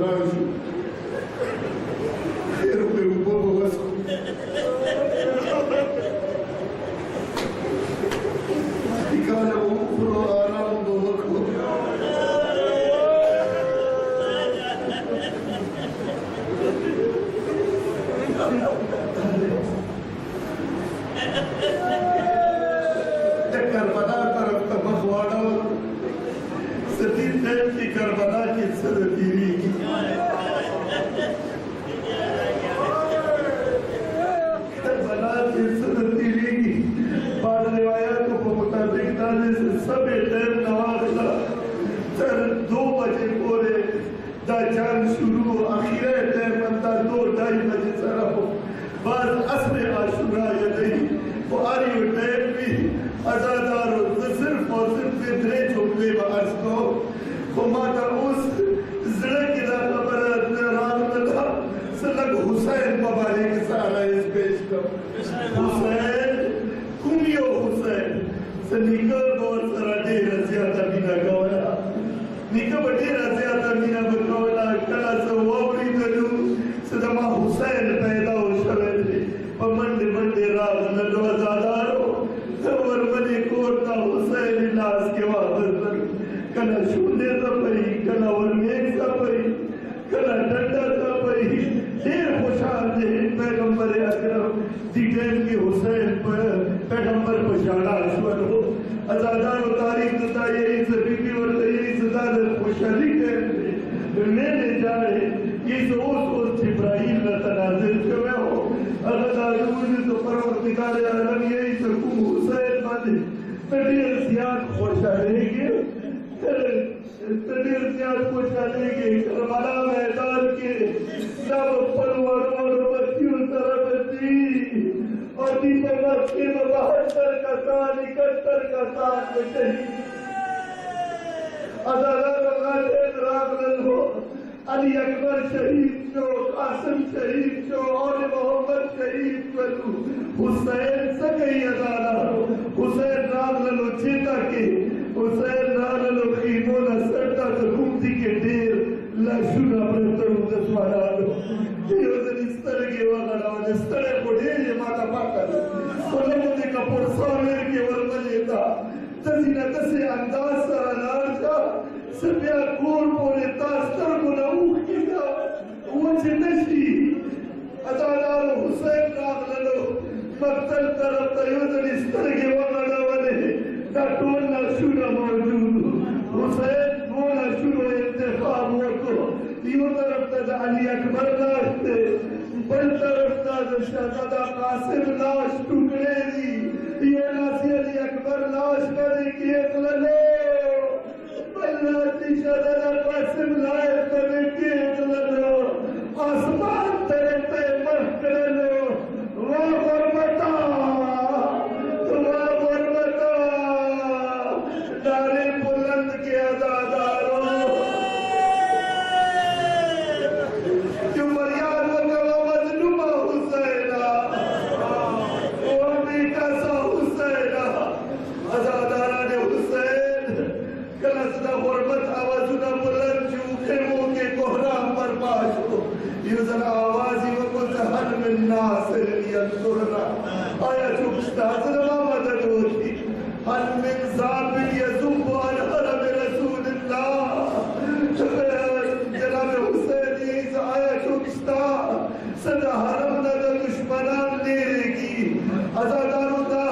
राजू खैर पे ऊपर बस निकाले वो पूरा आराम दो को करबला तरफ तबखवाड़ा सतीर देव की करबला की सदतीरी करबला की सदतीरी की बाद रिवायत को मुताबिक दाने से सब टाइम नवाज़ा चल 2 बजे पूरे दा जान शुरू आखिर टाइम अंता 2-2:30 बजे सरा हो बाद असर आशुरा यदई वो आरी टाइम भी आजादार सिर्फ और सिर्फ इतने जुमले बर्स को माता उस जिले की खबर रात में था सलग हुसैन मुबारक सारा इस पेश का हुसैन कुमियो हुसैन सनिकर और सरा ढेर ज्यादा बिना गवाया निका बड़े ज्यादा बिना बकवाला कला से वावरी दलू सदमा हुसैन पैदा हो शवे पमंड मंडे राज नलो आजादारो और मने कोरता हुसैन इलाज के वादर कला शून्य सा पई कला और मेघ सा पई कला डंडा सा पई ढेर खुशहाल थे पैगंबर अकरम जी टाइम के हुसैन पर पैगंबर पछाड़ा अश्वर हो आजादार तारीख तथा यही सभी और यही सदार खुशहाली के मैंने जाने ये सोच जिब्राइल न तनाजिल कमे हो अगर आजूबाजू तो परवरदिगार आलम यही सकूं हुसैन बादे तड़ियर सियाद खुशहालेंगे तड़ियर सियाद खुशहालेंगे करबला मैदान के सब परवरों बच्चियों तरफ दी और दीपक के 72 का साल 71 का साल में शहीद अदालत हो अली अकबर शहीद जो कासिम शहीद जो और मोहम्मद शहीद बलू हुसैन सगई अदाला हुसैन राम ललो चेता के हुसैन राम ललो खीमो न सरता घूमती के ढेर लशुना बरतरू दसवाना लो ये इस तरह के वाला इस तरह को ढेर ये माता पाकर कोलमो ने कपूर सावेर के वरमले था तसीना तसे अंदाज सरा नारजा सभ्या कोर बोले तास्तर को ना उठीगा वो जिंदगी अदादार हुसैन राम ललो मक्तल तरफ तयोजन इस तरह के वाला वाले ना टोल ना शुरा मौजूद हुसैन वो ना शुरू इंतखाब हो को यो तरफ तज अली अकबर लाशते बल तरफ तज शहजादा कासिम लाश टुकड़े दी ये नासी अली अकबर लाश करे कि एक ललो बल्लाती शहजादा कासिम लाश करे कि एक ललो आसमान तेरे पे महकर लो वाह गुरबता नारे बुलंद के आजादारों क्यों मरियाद वगवा मजलूमा हुसैना वो बेटा सा हुसैना आजादारा ने हुसैन कलसदा गुरबत आवाजुना बुलंद चूखे मुंह के कोहराम पर पाश हो युजन आवाजी वको जहन में नासिर यंसुरना आया चुकता हजरमा मदद होती हल मिन ज़ाबिन यज़ुब्बु अन हरम रसूलिल्लाह जनाब हुसैन यही से आया चुकता सदा हरम नदा दुश्मनान लेगी आजादारों दा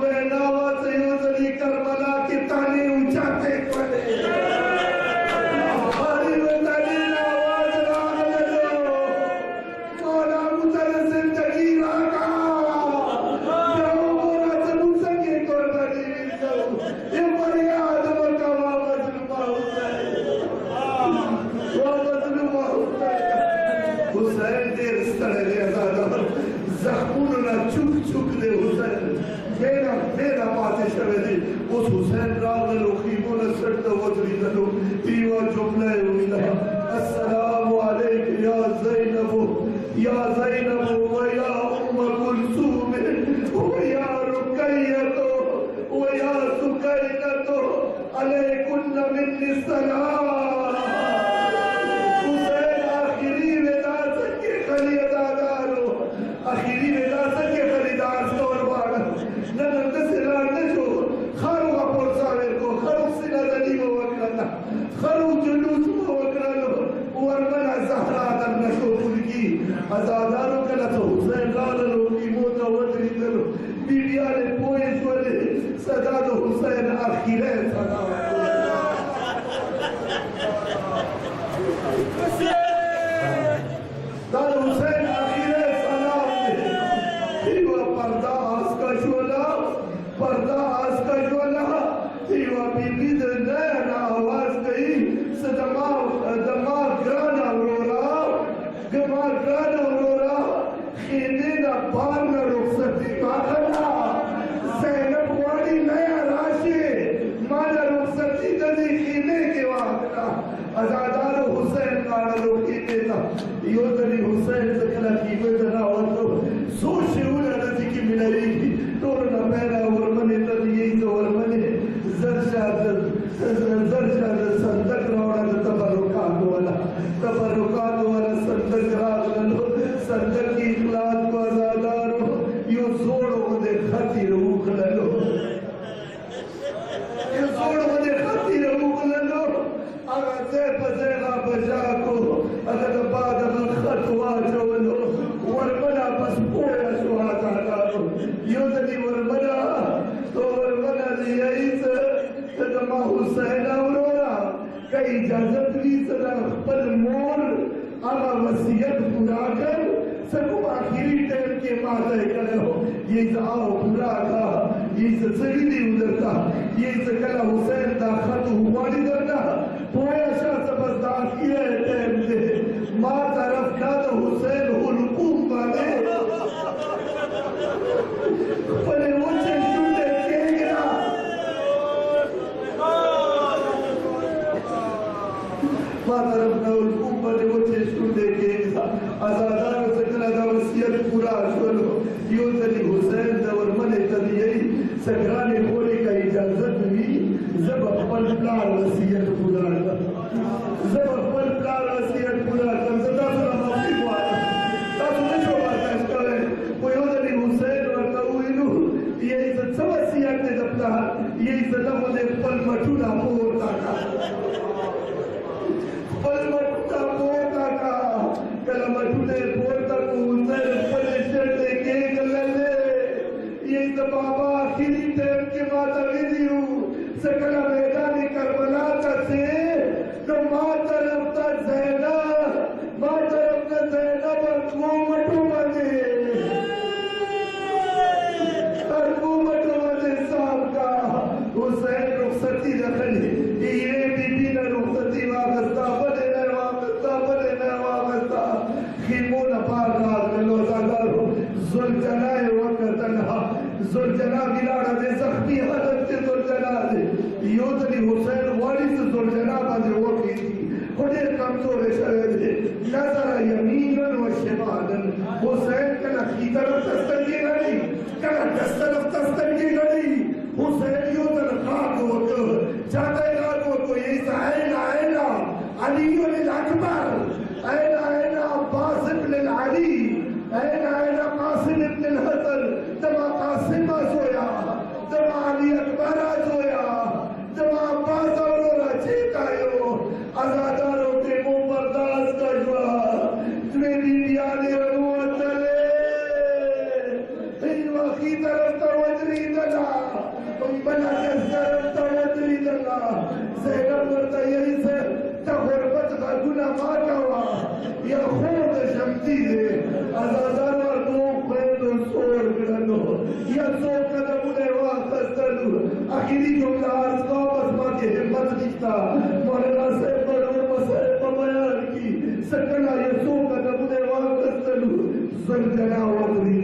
वह नावा से युजली करबला के ताने ऊंचाते पड़े उस हुसैन राव ने लोखीमों ने सट्टा वजरी दलो पीवा जुमला उमिला अस्सलामु अलैकुम या ज़ैनब व या उम्म कुलसूम व या रुकैयतो व या सुकैनतो अलैकुन्न मिन्नी सलाम हुसैन आजादारों कला तो हुसैन लालो की मोता वदरी दलो बीबियाले पोइस वले सदा तो हुसैन आखिरे सदा दाल हुसैन आखिरे सलाम दे पर्दा आस्का ज्वाला तीवा बीबी दे नैना आवाज गई दमाग ग्राना रोरा खीने ना बार ना रुखसती माखना ज़ैनब वाली नया राशे माना रुखसती कदी खीने के वाकना आजादार हुसैन काड़ा लोकी देता यो तरी हुसैन सकला की बेदना वतो सोच उला नदी की मिलाई तोर ना पैरा और मने तरी यही तो और मने जरशाद संदक रोड़ा तबरुकात वाला संदक रागलो संदक की इखलास को आजादार यो जोड़ दे खातिर उखललो यो जोड़ दे खातिर उखललो अगर से पसेगा बजा को अगर बाद में खतवा चवलो वरमना बस पोया सुहाता डालो यो तनी वरमना तो वरमना यही से तमा हुसैन औरोरा कई इजाजत भी सदा पर मोर आला वसीयत पूरा कर सबको आखिरी टाइम के माते करो ये जाओ पूरा का ये सजीदी उधर का ये सकला हुसैन दा खत हुआ करना पोया शाह सबदार किए टाइम दे मां तरफ का तो हुसैन हुलकुम वाले पले मुझे सुनते केगा मां तरफ का हुलकुम वाले मुझे सुनते केगा आजादार सकला दा वसीयत पूरा चलो यो तली हुसैन दवर मने तली सकराने बोले का इजाजत हुई जब अपन प्लान वसीयत पूरा जब अपन प्लान वसीयत पूरा कर सदा सदा माफी को आता तब तुम्हें जो बात है करे कोई उधर हुसैन और तउइनु ये इज्जत सब वसीयत ने जपता ये इज्जत मुझे पल मटूला पोता का कल मटूले पोता को उधर पले शर्ते के गलले ये तो बाबा आखिरी टाइम के माता विधियु सकला मैदानी करबला का से तो माँ तरफ का ज़ैनब और वो मटू मजे साहब का हुसैन रुखसती रखली ये बीबी ने रुखसती वागस्ता बने खीमो न पार रात लो जागरो जुलजनाए वक़्तनहा जुलजना बिलाड़ा दे सख्ती हालत के जुलजना दे योधनी हुसैन वाली से जुलजना बाजे वो की थी खुदे कमजोर शरीर दे नजर यमीनन व शिमालन हुसैन कला की तरफ दस्तक की गई कला दस्तक की गई हुसैन योधन खाक वो जाते रात वो ये आयना अली अकबर आयना अब्बास इब्न अली आयना कासिम इब्न हसन तमा कासिम सोया तमा अली अकबर सोया तमा अब्बास और चेतायो आजादारों के मुंह बर्दाश्त कर जुआ तुम्हें बीबियाने रनुआ चले की तरफ तवज्जो दला बना के तरफ तवज्जो दला ज़ैनब करता यही से तगरबत का गुना माता हुआ या खूब शक्ति दे आजादार और दो पैदो सोर गिरनो या सो कदम ने वापस तलु आखिरी जुमला अर्ज का बस मां के हिम्मत दिखता मौलाना से बड़ो मसले बयान की सकला ये सो कदम ने वापस तलु जुलजना वदरी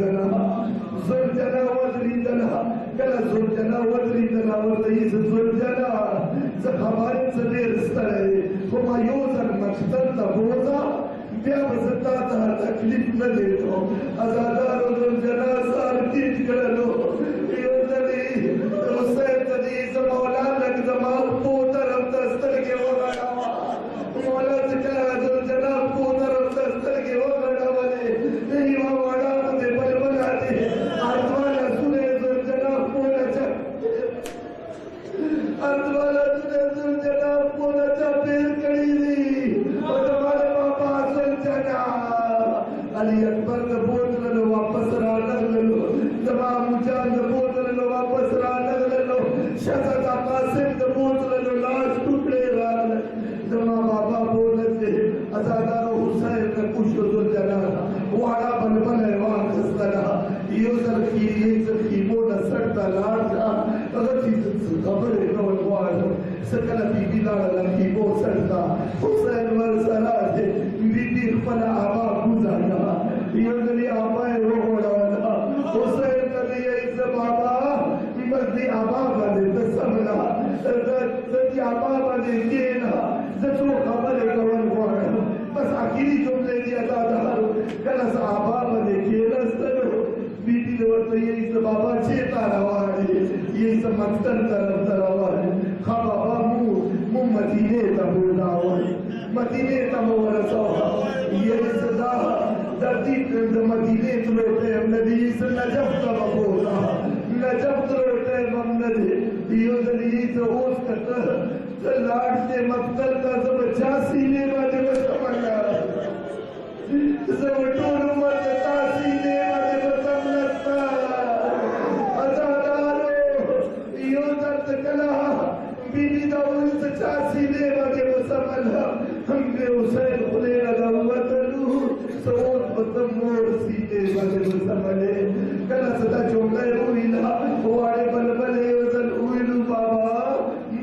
दना कला जुलजना वदरी दना वदई जुलजना ज़खबात से रिश्ता kuma yozar maktar da boza biya bazata da taklif na deto azadar ul janasa artit karalo yozari husayn tadi zamawla lag zamal po taraf dastar ke wagana mawla zikra ul janab po taraf dastar ke wagana wale nahi wala de balbala de arwala sune ul janab po na cha arwala sune ul janab po na cha खुशो जलाला वाड़ा बलबल है वाह खस्तना यो sir की ये sir की मोड़ा सड़ता लाड़ा अगर चीज खबर है ना वो आलो सकला बीबी लाड़ा की वो सड़ता हुसैन वर सरा से बीबी खपला आबा गुजारा यो जली आबा है वो होड़ा हुसैन कदी इस बाबा मस्ती आबा बने तसमला सच्ची आबा बने केना जतो खबर है कवन को बस आखिरी जुमले दिया था कल आबा बने केना सरो बीबी लोग तो ये इस बाबा चेता रहा है ये इस मक्तन तरफ रहा है खा बाबा मु मदीने तब हुआ मदीने तब वरसा ये सदा दर्दी मदीने तुलोटे नबी इस नजफ तब बोला नजफ तुलोटे ममनद यो जली तो उस तक लाड से मक्तल का सब 86 ने वाले में समझा सब टोल मत तासी ने वाले में समझता अजादारो यो दर्द कला बीबी दाऊद 86 ने वाले में समझा हमने हुसैन खुले लगा वतलू सोच बतम मोर सीने वाले में समझे कला सदा जोड़े हुई ना वाले बलबले वतल उइलू बाबा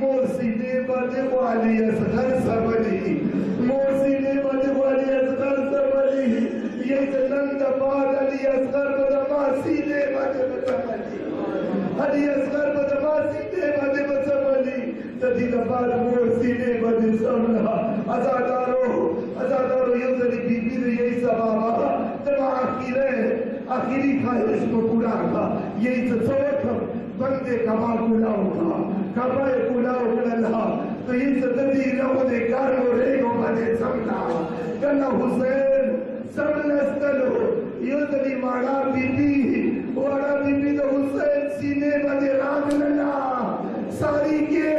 मोर सीने वाले वाली असगर समझी मोर सीने वाले वाली असगर समझी ये नंद बाद अली असगर बदमा सीने वाले समझी अली असगर बदमा सीने वाले समझी तदी बाद मोर सीने वाले समझा अजादारो ये जरी बीबी ने यही सबाबा तमा आखिरी ख्वाहिश को पूरा का यही तो सोच बंदे कमा कुलाओ का कमाए कुलाओ कल्ला तो ये सददी लोगों ने कारो रेगो बने समझा कल्ला हुसैन समझलो ये तरी माड़ा बीबी तो हुसैन सीने बने राग लना सारी के